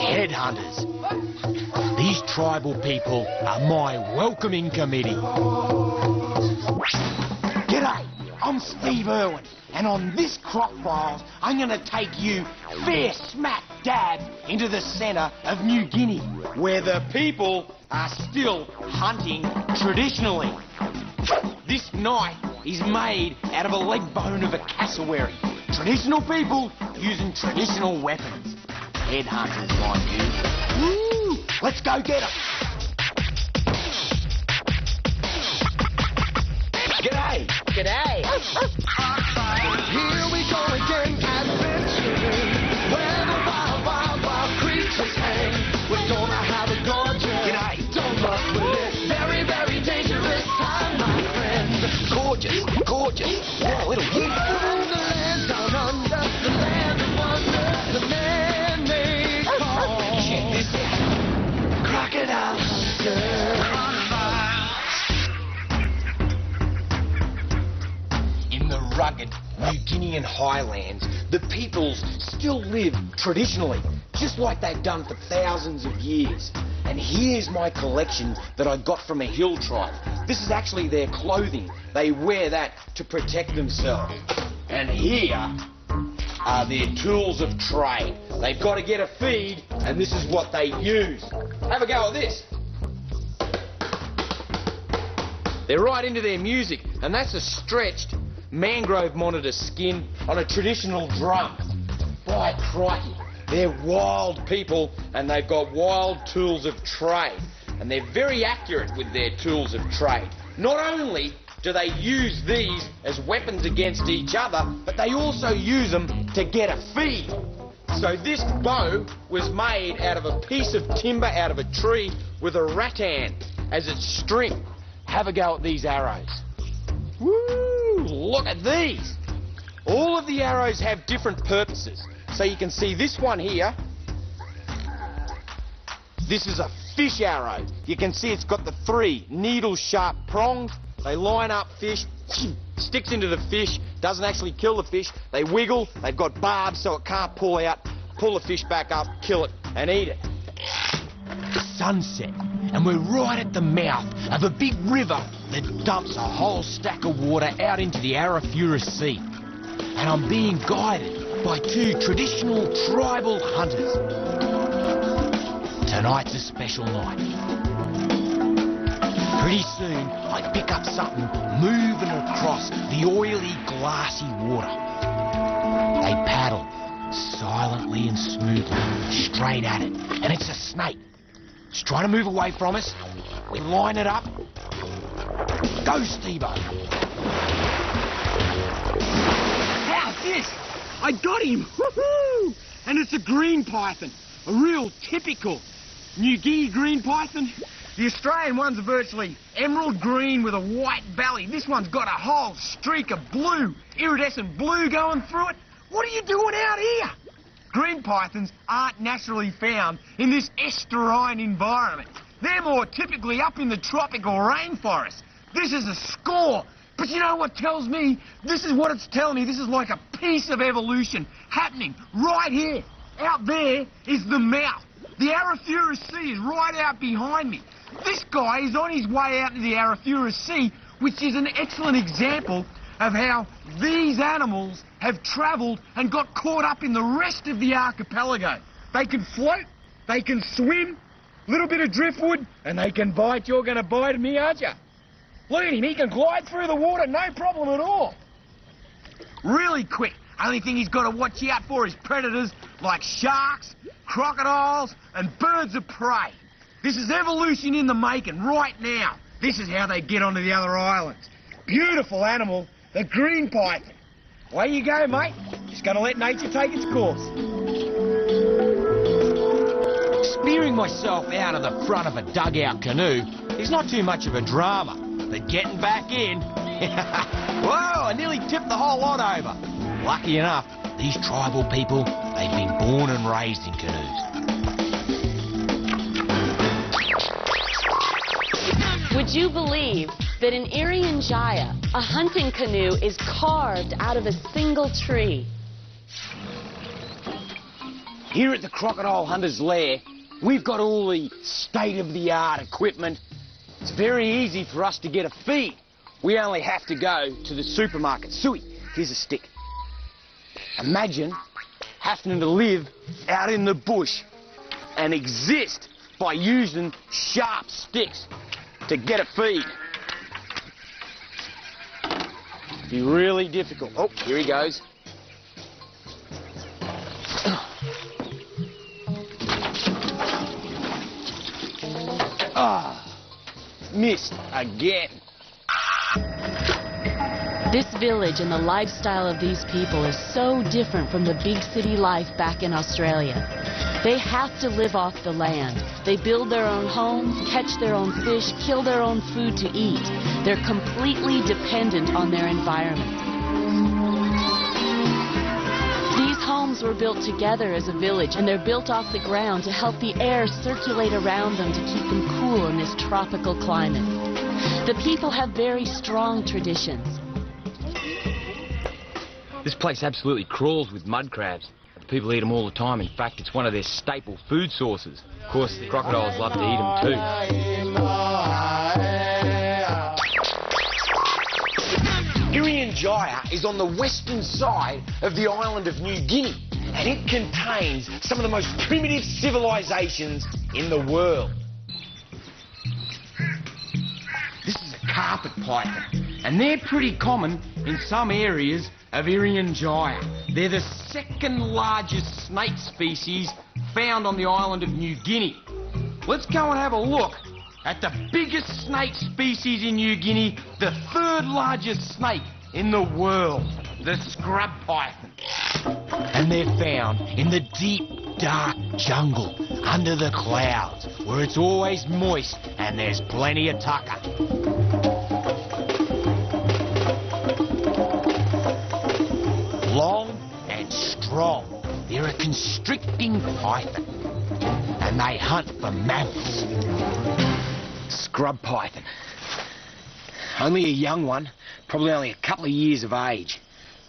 headhunters. These tribal people are my welcoming committee. G'day, I'm Steve Irwin, and on this Croc Files, I'm going to take you fair smack dab into the centre of New Guinea, where the people are still hunting traditionally. This knife is made out of a leg bone of a cassowary. Traditional people using traditional weapons. Headhunters, mind you. Woo! Let's go get them. G'day. G'day. Here we go again, adventuring, where the wild creatures hang. We're gonna have a gorgeous, G'day. don't fuck with it, very, very dangerous time, my friend. Gorgeous. What a little kid. The land down under, the land of wonder, the man-made call. Check this out. Crocodile hunter. In the rugged New Guinean highlands, the peoples still live traditionally, just like they've done for thousands of years. And here's my collection that I got from a hill tribe. This is actually their clothing. They wear that to protect themselves. And here are their tools of trade. They've got to get a feed, and this is what they use. Have a go at this. They're right into their music, and that's a stretched mangrove monitor skin on a traditional drum. By crikey, they're wild people, and they've got wild tools of trade, and they're very accurate with their tools of trade. Not only do they use these as weapons against each other, but they also use them to get a feed. So this bow was made out of a piece of timber out of a tree with a rattan as its string. Have a go at these arrows. Woo! Look at these. All of the arrows have different purposes. So you can see this one here. This is a fish arrow. You can see it's got the 3 needle-sharp prongs. They line up fish, sticks into the fish, doesn't actually kill the fish. They wiggle, they've got barbs so it can't pull out. Pull the fish back up, kill it, and eat it. Sunset, and we're right at the mouth of a big river that dumps a whole stack of water out into the Arafura Sea. And I'm being guided by 2 traditional tribal hunters. Tonight's a special night. Pretty soon, I pick up something moving across the oily, glassy water. They paddle silently and smoothly straight at it, and it's a snake. It's trying to move away from us. We line it up. Go, Steve-O. How's this? I got him. Woohoo! And it's a green python, a real typical New Guinea green python. The Australian ones are virtually emerald green with a white belly. This one's got a whole streak of blue, iridescent blue going through it. What are you doing out here? Green pythons aren't naturally found in this estuarine environment. They're more typically up in the tropical rainforest. This is a score. But you know what tells me? This is what it's telling me. This is like a piece of evolution happening right here. Out there is the mouth. The Arafura Sea is right out behind me. This guy is on his way out to the Arafura Sea, which is an excellent example of how these animals have travelled and got caught up in the rest of the archipelago. They can float, they can swim, a little bit of driftwood, and they can bite. You're going to bite me, aren't you? Look at him, he can glide through the water, no problem at all. Really quick. Only thing he's got to watch out for is predators like sharks, crocodiles, and birds of prey. This is evolution in the making right now. This is how they get onto the other islands. Beautiful animal, the green python. Away you go, mate. Just going to let nature take its course. Spearing myself out of the front of a dugout canoe is not too much of a drama, but getting back in... Whoa, I nearly tipped the whole lot over. Lucky enough, these tribal people, they've been born and raised in canoes. Would you believe that in Irian Jaya, a hunting canoe is carved out of a single tree? Here at the Crocodile Hunter's Lair, we've got all the state-of-the-art equipment. It's very easy for us to get a feed. We only have to go to the supermarket. Suey, here's a stick. Imagine having to live out in the bush and exist by using sharp sticks to get a feed. It'd be really difficult. Oh, here he goes. Missed again. This village and the lifestyle of these people is so different from the big city life back in Australia. They have to live off the land. They build their own homes, catch their own fish, kill their own food to eat. They're completely dependent on their environment. These homes were built together as a village, and they're built off the ground to help the air circulate around them to keep them cool in this tropical climate. The people have very strong traditions. This place absolutely crawls with mud crabs. People eat them all the time. In fact, it's one of their staple food sources. Of course, the crocodiles love to eat them too. Irian Jaya is on the western side of the island of New Guinea, and it contains some of the most primitive civilizations in the world. This is a carpet python, and they're pretty common in some areas of Irian Jaya. They're the second largest snake species found on the island of New Guinea. Let's go and have a look at the biggest snake species in New Guinea, the third largest snake in the world, the scrub python. And they're found in the deep, dark jungle under the clouds, where it's always moist and there's plenty of tucker. Long and strong, they're a constricting python, and they hunt for mammals. Scrub python. Only a young one, probably only a couple of years of age.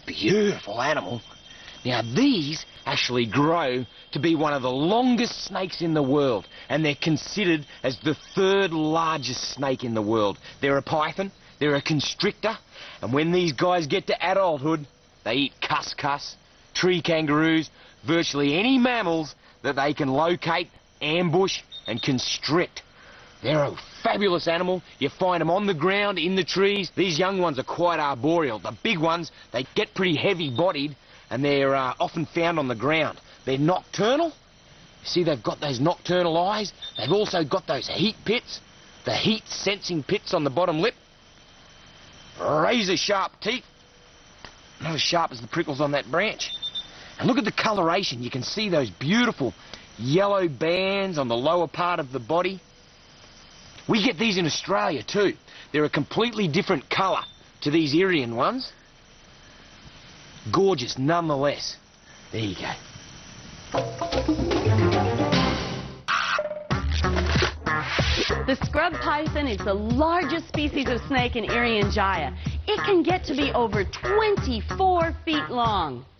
Beautiful animal. Now these actually grow to be one of the longest snakes in the world, and they're considered as the third largest snake in the world. They're a python, they're a constrictor, and when these guys get to adulthood, they eat cuscus, tree kangaroos, virtually any mammals that they can locate, ambush, and constrict. They're a fabulous animal. You find them on the ground, in the trees. These young ones are quite arboreal. The big ones, they get pretty heavy-bodied, and they're often found on the ground. They're nocturnal. See, they've got those nocturnal eyes. They've also got those heat pits, the heat-sensing pits on the bottom lip. Razor-sharp teeth. Not as sharp as the prickles on that branch. And look at the coloration. You can see those beautiful yellow bands on the lower part of the body. We get these in Australia too. They're a completely different colour to these Irian ones. Gorgeous nonetheless. There you go. The scrub python is the largest species of snake in Irian Jaya. It can get to be over 24 feet long.